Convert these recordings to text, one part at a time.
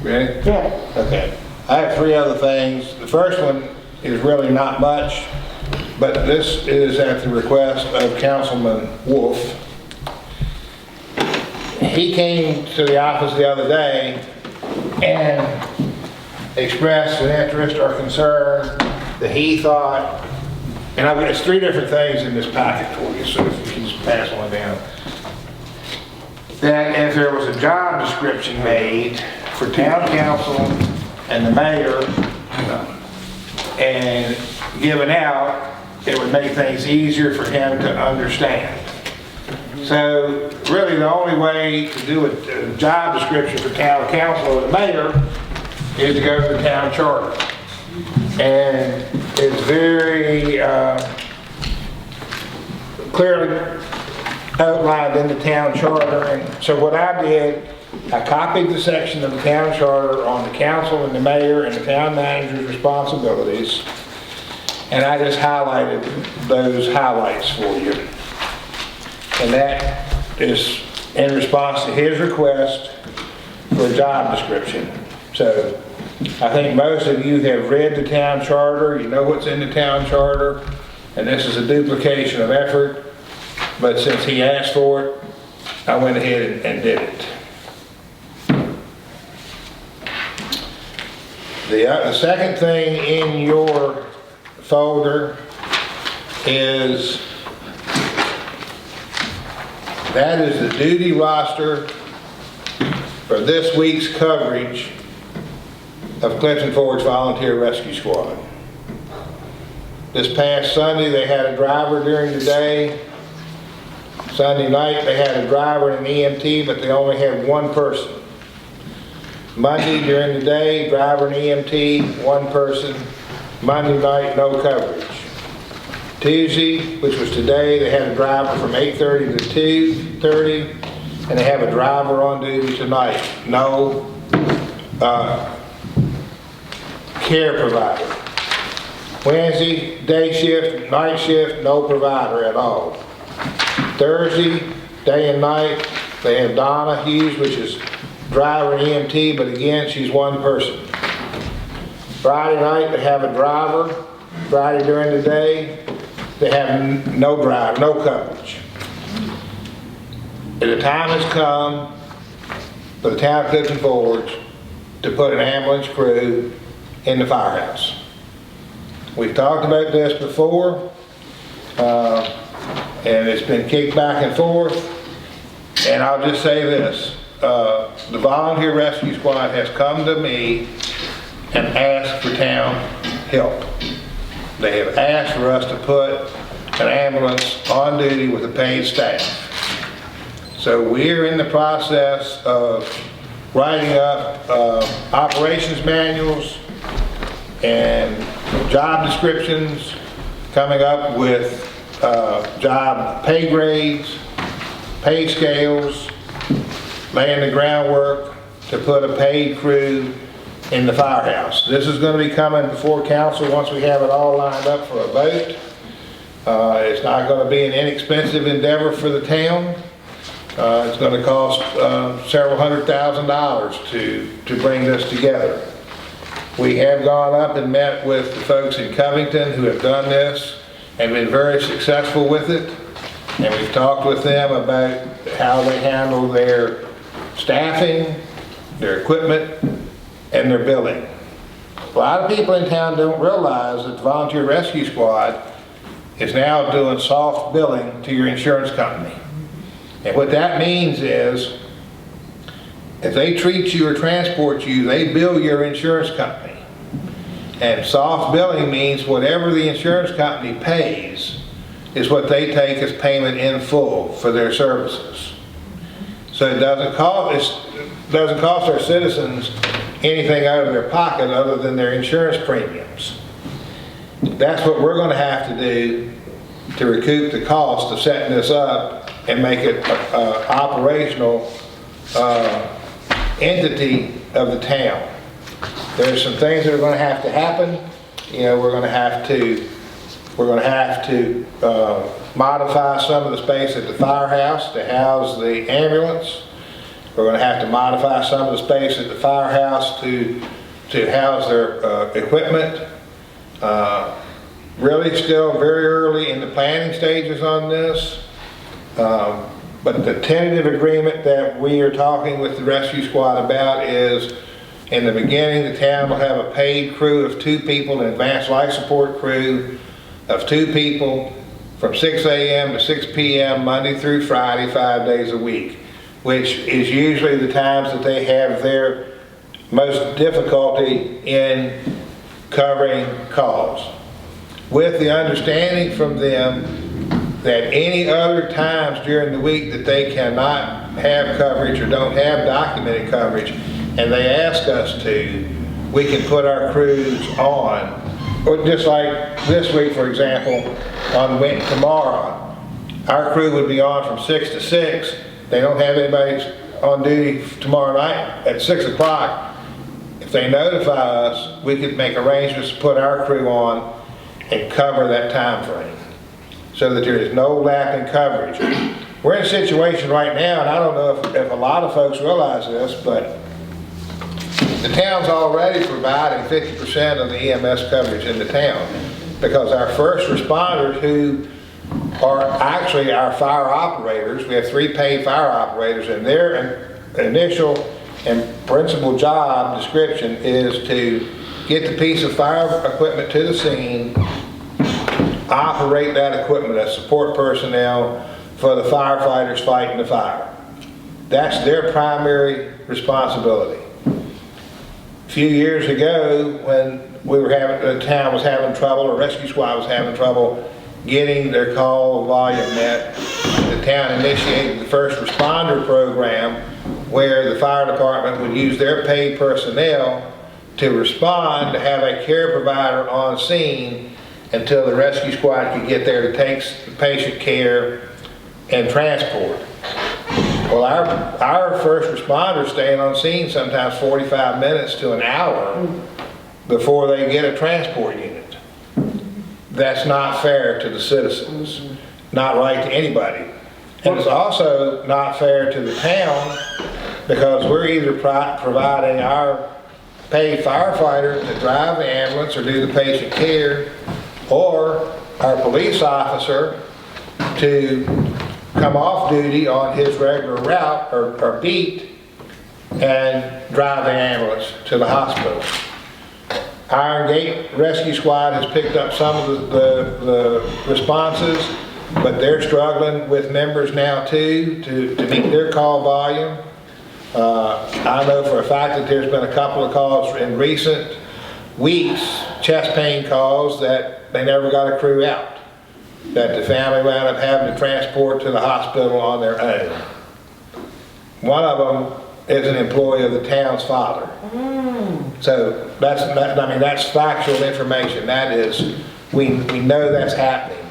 Ready? Yeah. Okay. I have three other things. The first one is really not much, but this is at the request of Councilman Wolf. He came to the office the other day and expressed an interest or concern that he thought, and I've got three different things in this packet for you, so if you just pass one down, that if there was a job description made for town council and the mayor and given out, it would make things easier for him to understand. So really the only way to do a job description for town council or the mayor is to go to the town charter. And it's very clearly outlined in the town charter. And so what I did, I copied the section of the town charter on the council and the mayor and the town manager's responsibilities, and I just highlighted those highlights for you. And that is in response to his request for a job description. So I think most of you have read the town charter, you know what's in the town charter, and this is a duplication of effort, but since he asked for it, I went ahead and did it. The second thing in your folder is, that is the duty roster for this week's coverage of Clinton Ford's Volunteer Rescue Squad. This past Sunday they had a driver during the day. Sunday night they had a driver and an EMT, but they only had one person. Monday during the day, driver and EMT, one person. Monday night, no coverage. Tuesday, which was today, they had a driver from 8:30 to 2:30, and they have a driver on duty tonight. No care provider. Wednesday, day shift, night shift, no provider at all. Thursday, day and night, they have Donna Hughes, which is driver and EMT, but again, she's one person. Friday night, they have a driver. Friday during the day, they have no driver, no coverage. And the time has come for the town of Clinton Forge to put an ambulance crew in the firehouse. We've talked about this before, and it's been kicked back and forth, and I'll just say this. The Volunteer Rescue Squad has come to me and asked for town help. They have asked for us to put an ambulance on duty with a paid staff. So we're in the process of writing up operations manuals and job descriptions, coming up with job pay grades, pay scales, laying the groundwork to put a paid crew in the firehouse. This is going to be coming before council once we have it all lined up for a vote. It's not going to be an inexpensive endeavor for the town. It's going to cost several $100,000 to bring this together. We have gone up and met with the folks in Covington who have done this and been very successful with it. And we've talked with them about how they handle their staffing, their equipment, and their billing. A lot of people in town don't realize that the Volunteer Rescue Squad is now doing soft billing to your insurance company. And what that means is, if they treat you or transport you, they bill your insurance company. And soft billing means whatever the insurance company pays is what they take as payment in full for their services. So it doesn't cost our citizens anything out of their pocket other than their insurance premiums. That's what we're going to have to do to recoup the cost of setting this up and make it an operational entity of the town. There's some things that are going to have to happen. You know, we're going to have to modify some of the space at the firehouse to house the ambulance. We're going to have to modify some of the space at the firehouse to house their equipment. Really still very early in the planning stages on this. But the tentative agreement that we are talking with the rescue squad about is, in the beginning, the town will have a paid crew of 2 people, an advanced life support crew of 2 people from 6 a.m. to 6 p.m. Monday through Friday, 5 days a week, which is usually the times that they have their most difficulty in covering calls, with the understanding from them that any other times during the week that they cannot have coverage or don't have documented coverage, and they ask us to, we can put our crews on. Or just like this week, for example, tomorrow, our crew would be on from 6 to 6. They don't have anybody on duty tomorrow night at 6 o'clock. If they notify us, we could make arrangements to put our crew on and cover that time frame, so that there is no lack in coverage. We're in a situation right now, and I don't know if a lot of folks realize this, but the town's already providing 50% of the EMS coverage in the town, because our first responders, who are actually our fire operators, we have 3 paid fire operators, and their initial and principal job description is to get the piece of fire equipment to the scene, operate that equipment as support personnel for the firefighters fighting the fire. That's their primary responsibility. A few years ago, when the town was having trouble, or rescue squad was having trouble getting their call volume met, the town initiated the first responder program, where the fire department would use their paid personnel to respond, to have a care provider on scene until the rescue squad could get there to take the patient care and transport. Well, our first responders staying on scene sometimes 45 minutes to an hour before they get a transport unit. That's not fair to the citizens, not right to anybody. And it's also not fair to the town, because we're either providing our paid firefighter to drive the ambulance or do the patient care, or our police officer to come off duty on his regular route or beat and drive the ambulance to the hospital. Iron Gate Rescue Squad has picked up some of the responses, but they're struggling with members now too to meet their call volume. I know for a fact that there's been a couple of calls in recent weeks, chest pain calls, that they never got a crew out, that the family wound up having to transport to the hospital on their own. One of them is an employee of the town's father. So that's factual information. That is, we know that's happening.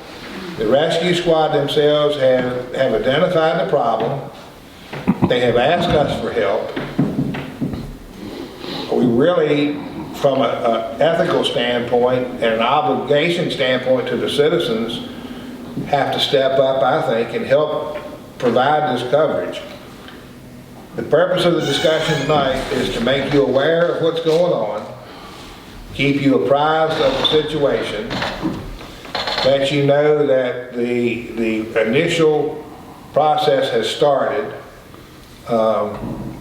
The rescue squad themselves have identified the problem. They have asked us for help. We really, from an ethical standpoint and an obligation standpoint to the citizens, have to step up, I think, and help provide this coverage. The purpose of the discussion tonight is to make you aware of what's going on, keep you apprised of the situation, let you know that the initial process has started.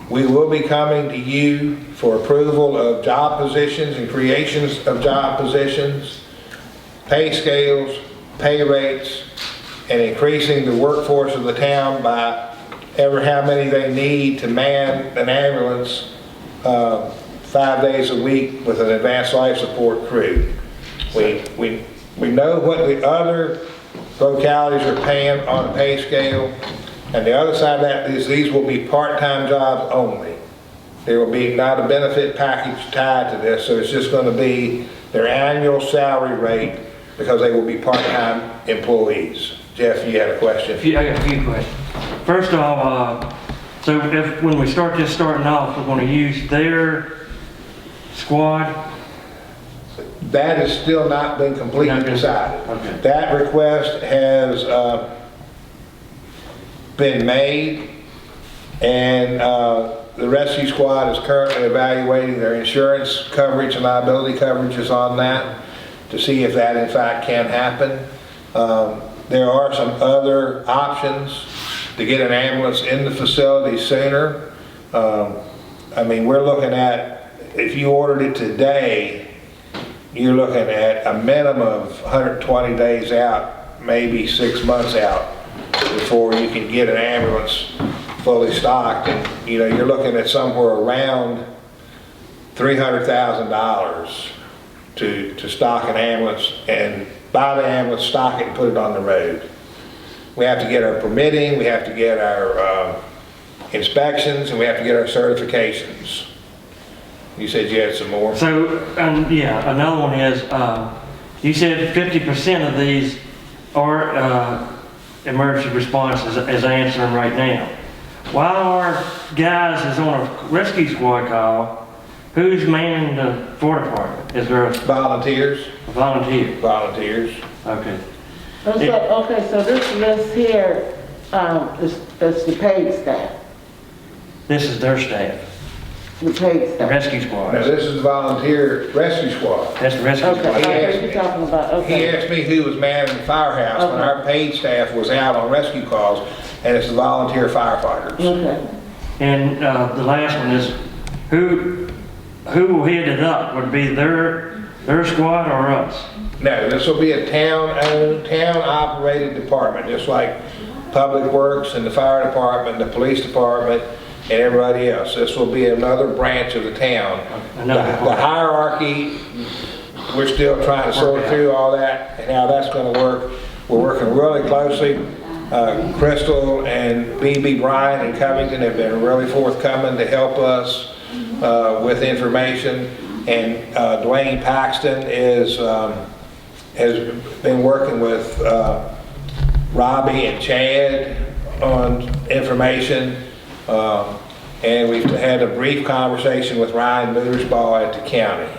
We will be coming to you for approval of job positions and creations of job positions, pay scales, pay rates, and increasing the workforce of the town by ever how many they need to man an ambulance 5 days a week with an advanced life support crew. We know what the other localities are paying on a pay scale, and the other side of that is these will be part-time jobs only. There will be not a benefit package tied to this, so it's just going to be their annual salary rate, because they will be part-time employees. Jeff, you had a question? I got a few questions. First off, so when we start this starting off, we're going to use their squad? That has still not been completely decided. Okay. That request has been made, And the rescue squad is currently evaluating their insurance coverage and liability coverages on that to see if that in fact can happen. There are some other options to get an ambulance in the facility sooner. I mean, we're looking at, if you ordered it today, you're looking at a minimum of 120 days out, maybe 6 months out, before you can get an ambulance fully stocked. And you know, you're looking at somewhere around $300,000 to stock an ambulance and buy the ambulance, stock it, and put it on the road. We have to get our permitting, we have to get our inspections, and we have to get our certifications. You said you had some more? So, yeah, another one is, you said 50% of these are emergency responses as answering right now. While our guys is on a rescue squad call, who's manning the fire department? Is there a Volunteers. volunteer? Volunteers. Okay. Okay, so this list here is the paid staff, This is their staff, the paid the staff. rescue Now, squad. this is the volunteer rescue squad. That's the rescue Okay, squad. He okay, asked you're me. talking about, He okay. asked me who was manning the firehouse when Okay. our paid staff was out on rescue calls, and it's the volunteer firefighters. Okay, And the last one is, who will head it up? Would it be their squad or us? No, this will be a town-owned, town-operated department, just like Public Works and the fire department, the police department, and everybody else. This will be another branch of the town. Another The department. hierarchy, we're still trying to sort through all that and how that's going to work. We're working really closely. Crystal and BB Bryan and Covington have been really forthcoming to help us with information. And Dwayne Paxton has been working with Robbie and Chad on information. And we've had a brief conversation with Ryan Moorersbaugh at the county.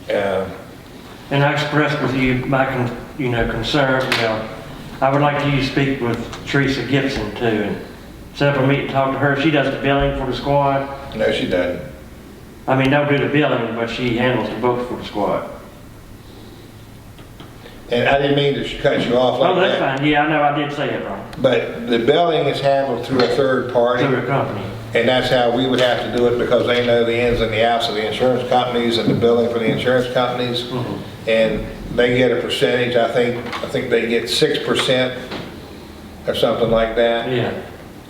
And I expressed with you my concern, I would like you to speak with Teresa Gibson too, and set up a meeting, talk to her. She does the billing for the squad. No, she doesn't. I mean, don't do the billing, but she handles the books for the squad. And I didn't mean to cut you off like Oh, that's that. fine. Yeah, I know, I did say it wrong. But the billing is handled through a third party. Through a company. And that's how we would have to do it, because they know the ins and the outs of the insurance companies and the billing for the insurance companies. And they get a percentage. I think they get 6% or something like that. Yeah.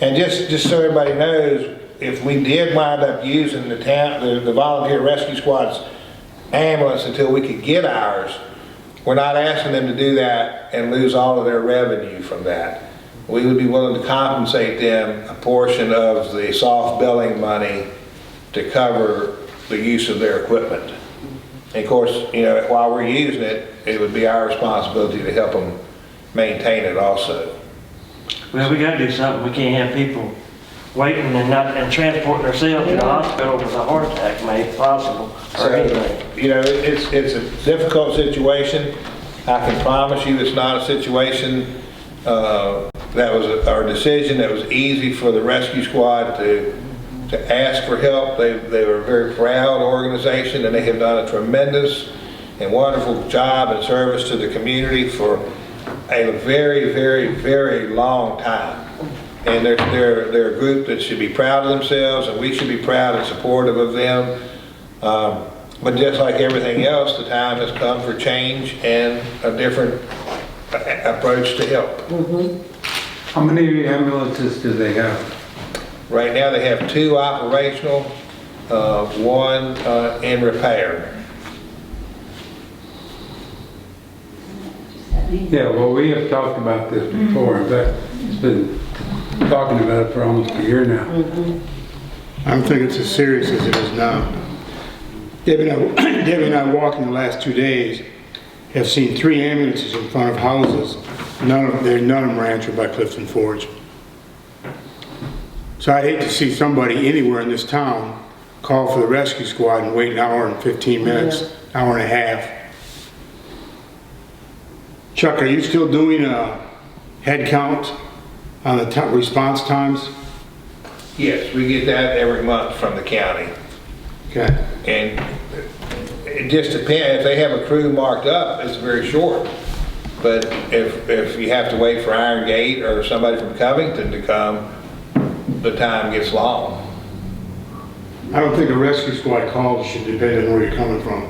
And just so everybody knows, if we did wind up using the volunteer rescue squad's ambulance until we could get ours, we're not asking them to do that and lose all of their revenue from that. We would be willing to compensate them a portion of the soft billing money to cover the use of their equipment. And of course, while we're using it, it would be our responsibility to help them maintain it also. Well, we gotta do something. We can't have people waiting and transporting themselves to the hospital with a heart attack made possible or anything. It's a difficult situation. I can promise you it's not a situation that was our decision that was easy for the rescue squad to ask for help. They were a very proud organization, and they have done a tremendous and wonderful job and service to the community for a very, very, very long time. And they're a group that should be proud of themselves, and we should be proud and supportive of them. But just like everything else, the time has come for change and a different approach to help. How many ambulances do they have? Right now they have 2 operational, 1 in repair. Yeah, well, we have talked about this before. In fact, it's been talking about it for almost a year now. I don't think it's as serious as it is now. Debbie and I walking the last 2 days have seen 3 ambulances in front of houses. None of them were answered by Clifton Forge. So I'd hate to see somebody anywhere in this town call for the rescue squad and wait an hour and 15 minutes, hour and a half. Chuck, are you still doing a head count on the response times? Yes, we get that every month from the county. Okay. And it just depends, if they have a crew marked up, it's very short. But if you have to wait for Iron Gate or somebody from Covington to come, the time gets long. I don't think a rescue squad call should depend on where you're coming from.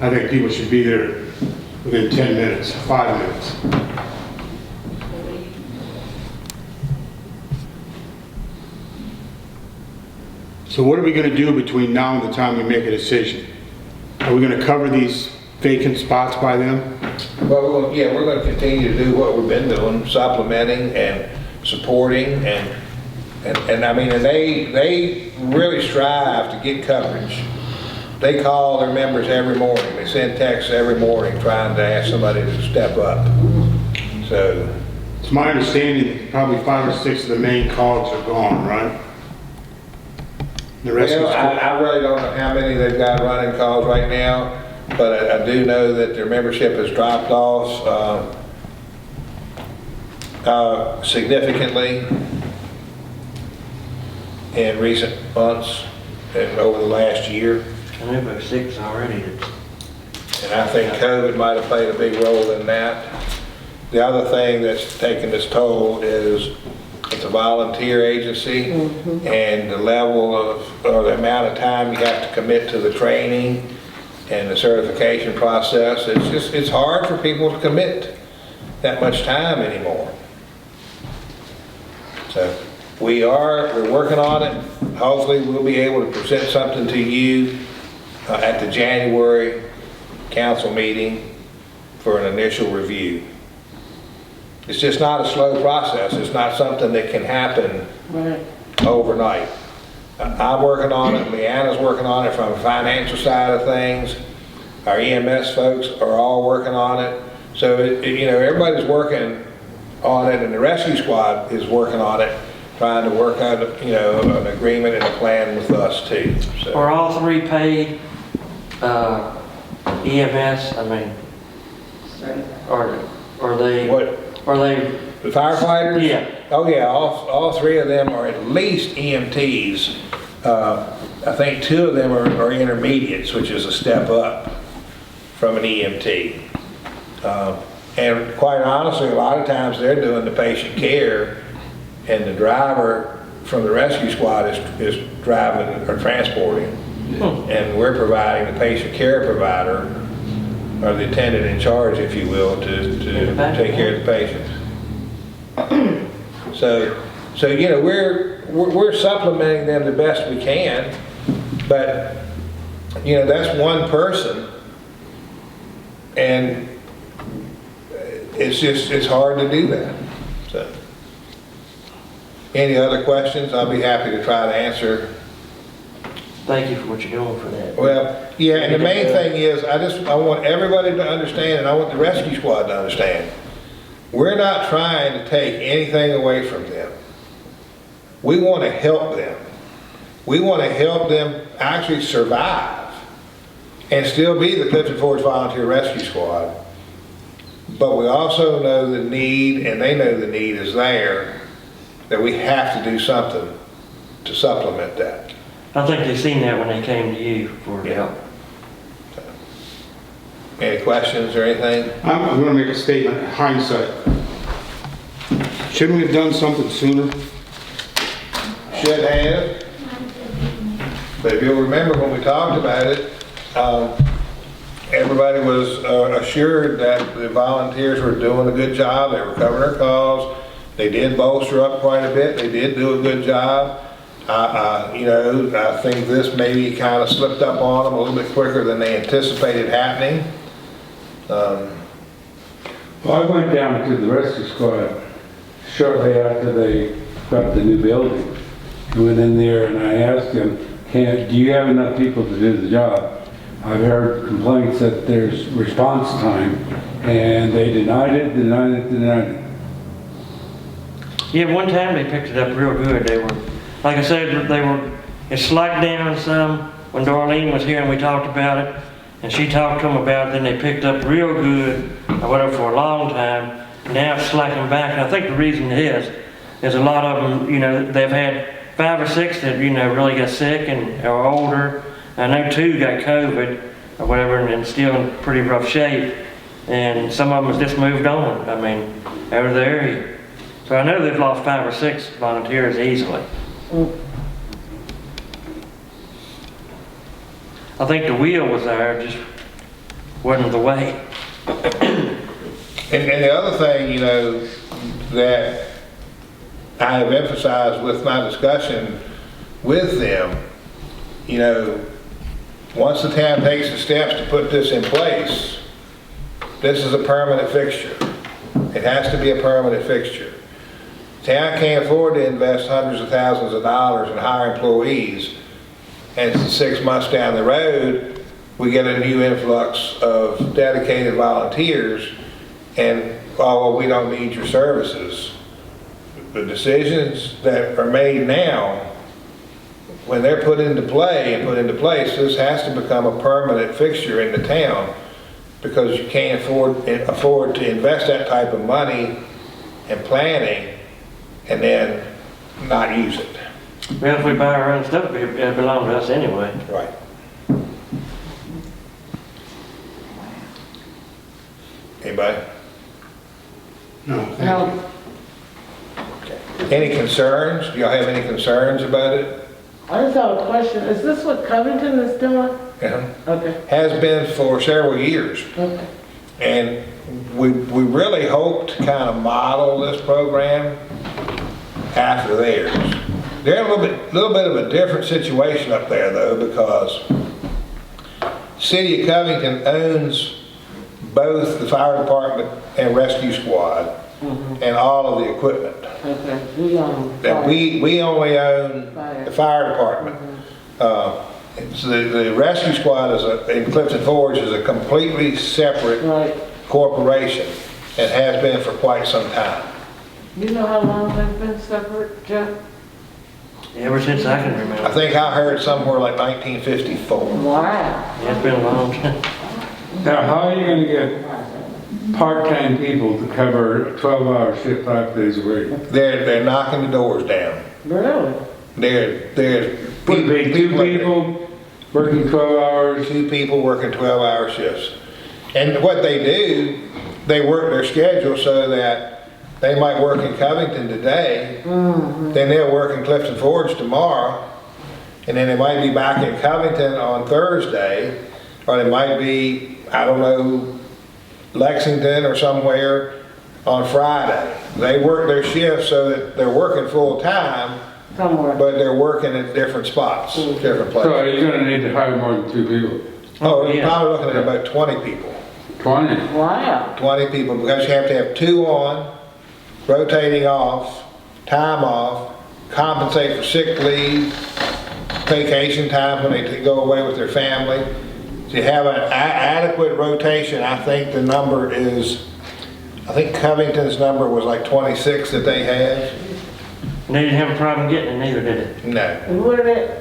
I think people should be there within 10 minutes, 5 minutes. So what are we going to do between now and the time we make a decision? Are we going to cover these vacant spots by them? Well, yeah, we're going to continue to do what we've been doing, supplementing and supporting, and I mean, and they really strive to get coverage. They call their members every morning. They send texts every morning trying to ask somebody to step up. So, It's my understanding that probably 5 or 6 of the main calls are gone, right? The rescue well, squad. I really don't know how many they've got running calls right now, but I do know that their membership has dropped off significantly in recent months and over the last year. I knew about 6 already. And I think COVID might have played a big role in that. The other thing that's taken its toll is it's a volunteer agency, and the level of, or the amount of time you have to commit to the training and the certification process, it's hard for people to commit that much time anymore. So we're working on it. Hopefully we'll be able to present something to you at the January council meeting for an initial review. It's just not a slow process. It's not something that can happen overnight. I'm working on it, Leanna's working on it from the financial side of things. Our EMS folks are all working on it. So, everybody's working on it, and the rescue squad is working on it, trying to work out, an agreement and a plan with us too. So. Are all 3 paid EMS? I mean, are they? What? Are they? The firefighters? Yeah. Oh yeah, all 3 of them are at least EMTs. I think 2 of them are intermediates, which is a step up from an EMT. And quite honestly, a lot of times they're doing the patient care, and the driver from the rescue squad is driving or transporting. And we're providing the patient care provider, or the attendant in charge, if you will, to take care of the patients. So we're supplementing them the best we can, but that's one person, and it's hard to do that. So, any other questions? I'll be happy to try to answer. Thank you for what you're doing for that. Well, yeah, and the main thing is, I want everybody to understand, and I want the rescue squad to understand, we're not trying to take anything away from them. We want to help them. We want to help them actually survive and still be the Clifton Forge Volunteer Rescue Squad. But we also know the need, and they know the need is there, that we have to do something to supplement that. I think they seen that when they came to you for help. Any questions or anything? I'm going to make a statement, hindsight. Shouldn't we have done something sooner? Should have. But if you'll remember when we talked about it, everybody was assured that the volunteers were doing a good job. They were covering their calls. They did bolster up quite a bit. They did do a good job. I think this maybe kind of slipped up on them a little bit quicker than they anticipated happening. Well, I went down to the rescue squad shortly after they got the new building. I went in there and I asked them, do you have enough people to do the job? I've heard complaints that there's response time, and they denied it. Yeah, one time they picked it up real good. They were, like I said, it slacked down some when Darlene was here and we talked about it, and she talked to them about it. Then they picked up real good, whatever, for a long time. Now it's slacking back, and I think the reason is a lot of them, they've had 5 or 6 that, really got sick and are older. I know 2 got COVID or whatever and still in pretty rough shape. And some of them has just moved on, out of the area. So I know they've lost 5 or 6 volunteers easily. I think the wheel was there, just wasn't the way. And the other thing, that I have emphasized with my discussion with them, once the town takes the steps to put this in place, this is a permanent fixture. It has to be a permanent fixture. Town can't afford to invest hundreds of thousands of dollars and hire employees, and 6 months down the road, we get a new influx of dedicated volunteers, and, well, we don't need your services. The decisions that are made now, when they're put into play and put into place, this has to become a permanent fixture in the town, because you can't afford to invest that type of money and planning and then not use it. Well, if we buy our own stuff, it belongs to us anyway. Right. Anybody? No, thank you. No, Any concerns? Do y'all have any concerns about it? I just have a question. Is this what Covington is doing? Yeah. Okay, Has been for several years. okay. And we really hope to kind of model this program after theirs. They're a little bit of a different situation up there though, because City of Covington owns both the fire department and rescue squad and all of the equipment. Okay, That we only own the fire department. So the rescue squad in Clifton Forge is a completely separate Right. corporation and has been for quite some time. You know how long they've been separate, Jeff? Ever since I can I remember. think I heard somewhere like 1954. Wow. It's been a long time. Now, how are you gonna get part-time people to cover a 12-hour shift 5 days a week? They're knocking the doors down. Really? They're Would it be 2 people working 12 hours? 2 people working 12-hour shifts. And what they do, they work their schedule so that they might work in Covington today, then they'll work in Clifton Forge tomorrow, and then they might be back in Covington on Thursday, or they might be, I don't know, Lexington or somewhere on Friday. They work their shifts so that they're working full time, Somewhere. but they're working at different spots, different So places. are you gonna need to hire more than 2 people? Oh, we're Yeah. probably looking at about 20 people. 20? Wow. 20 people, because you have to have 2 on, rotating off, time off, compensate for sick leave, vacation time when they go away with their family. So you have an adequate rotation. I think the number is, I think Covington's number was like 26 that they had. And they didn't have a problem getting it neither, did it? No.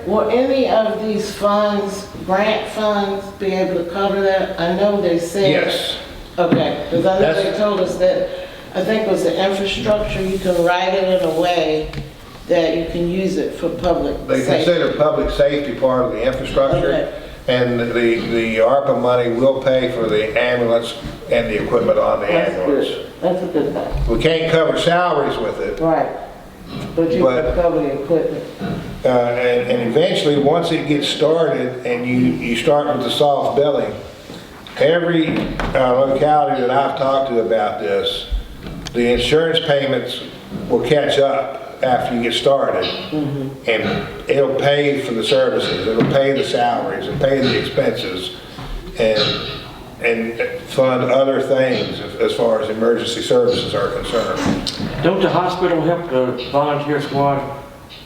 Will any of these funds, grant funds, be able to cover that? I know they said. Yes. Okay, because I know they That's- told us that, I think it was the infrastructure, you can write it in a way that you can use it for public They safety. consider public safety part of the infrastructure. Okay. And the ARPA money will pay for the ambulance and the equipment on the That's ambulance. good. That's a good thing. We can't cover salaries with it. Right. But you But- can cover the equipment. And eventually, once it gets started and you start with the soft billing, every locality that I've talked to about this, the insurance payments will catch up after you get started. And it'll pay for the services, it'll pay the salaries, it'll pay the expenses, and fund other things as far as emergency services are concerned. Don't the hospital help the volunteer squad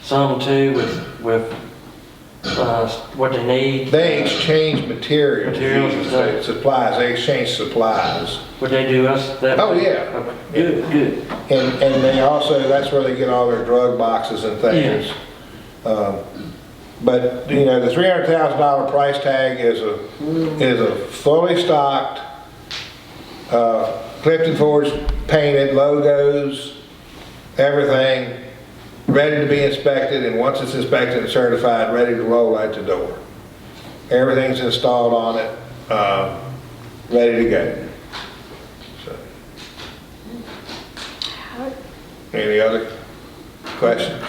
some too with what they need? They exchange materials, Materials and stuff. supplies, they exchange supplies. Would they do us that? Oh, way? yeah. Okay. Good. And they also, that's where they get all their drug boxes and things. But, the $300,000 price tag is a fully stocked, Clifton Forge painted logos, everything, ready to be inspected, and once it's inspected and certified, ready to roll out the door. Everything's installed on it, ready to go. So. Any other questions?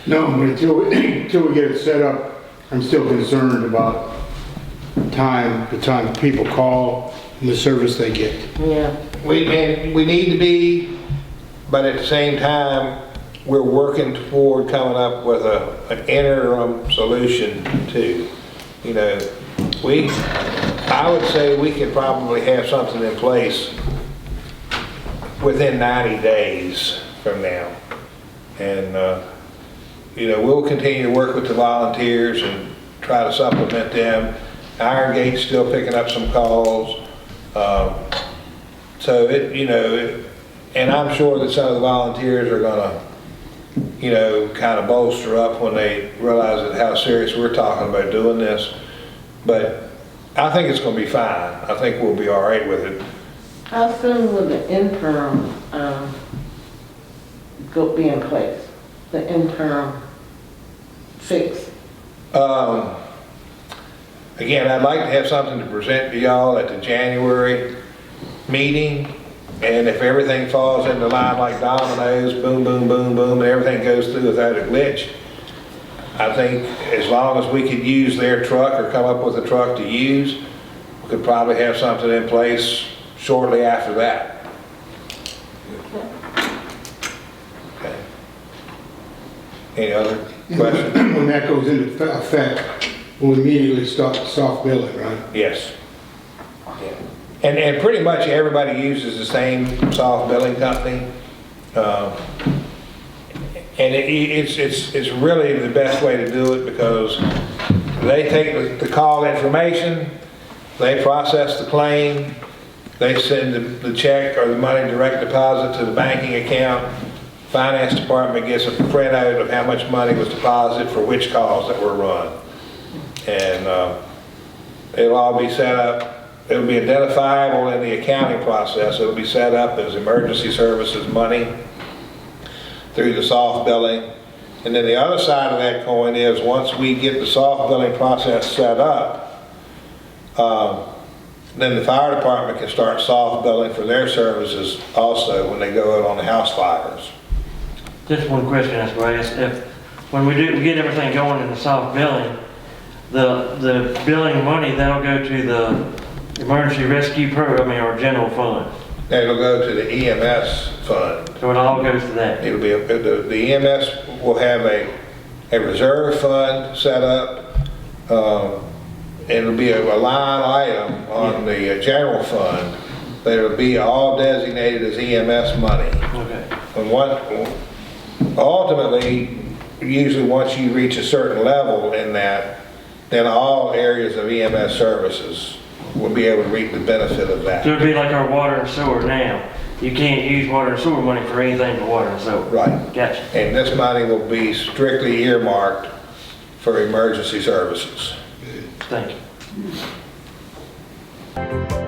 No, but until we get it set up, I'm still concerned about the time people call and the service they get. Yeah. We need to be, but at the same time, we're working toward coming up with an interim solution too. You know, I would say we could probably have something in place within 90 days from now. And, you know, we'll continue to work with the volunteers and try to supplement them. Iron Gate's still picking up some calls. So and I'm sure that some of the volunteers are gonna, you know, kind of bolster up when they realize that how serious we're talking about doing this. But I think it's gonna be fine. I think we'll be all right with it. How soon will the interim be in place? The interim fix? Again, I'd like to have something to present to y'all at the January meeting. And if everything falls into line like dominoes, boom, boom, boom, boom, and everything goes through without a glitch, I think as long as we could use their truck or come up with a truck to use, we could probably have something in place shortly after that. Okay. Any other questions? When that goes into effect, we'll immediately start soft billing, right? Yes. Yeah. And pretty much everybody uses the same soft billing company. And it's really the best way to do it because they take the call information, they process the claim, they send the check or the money direct deposit to the banking account. Finance department gets a printout of how much money was deposited for which calls that were run. And it'll all be set up. It'll be identifiable in the accounting process. It'll be set up as emergency services money through the soft billing. And then the other side of that coin is once we get the soft billing process set up, then the fire department can start soft billing for their services also when they go out on the house fires. Just one question I was going to ask. If, when we get everything going in the soft billing, the billing money, that'll go to the emergency rescue program or general fund? It'll go to the EMS fund. So it all goes to that? It'll be, the EMS will have a reserve fund set up. It'll be a line item on the general fund. That'll be all designated as EMS money. Okay. And ultimately, usually once you reach a certain level in that, then all areas of EMS services will be able to reap the benefit of that. So it'd be like our water and sewer now. You can't use water and sewer money for anything but water and sewer. Right. Gotcha. And this money will be strictly earmarked for emergency services. Thank you.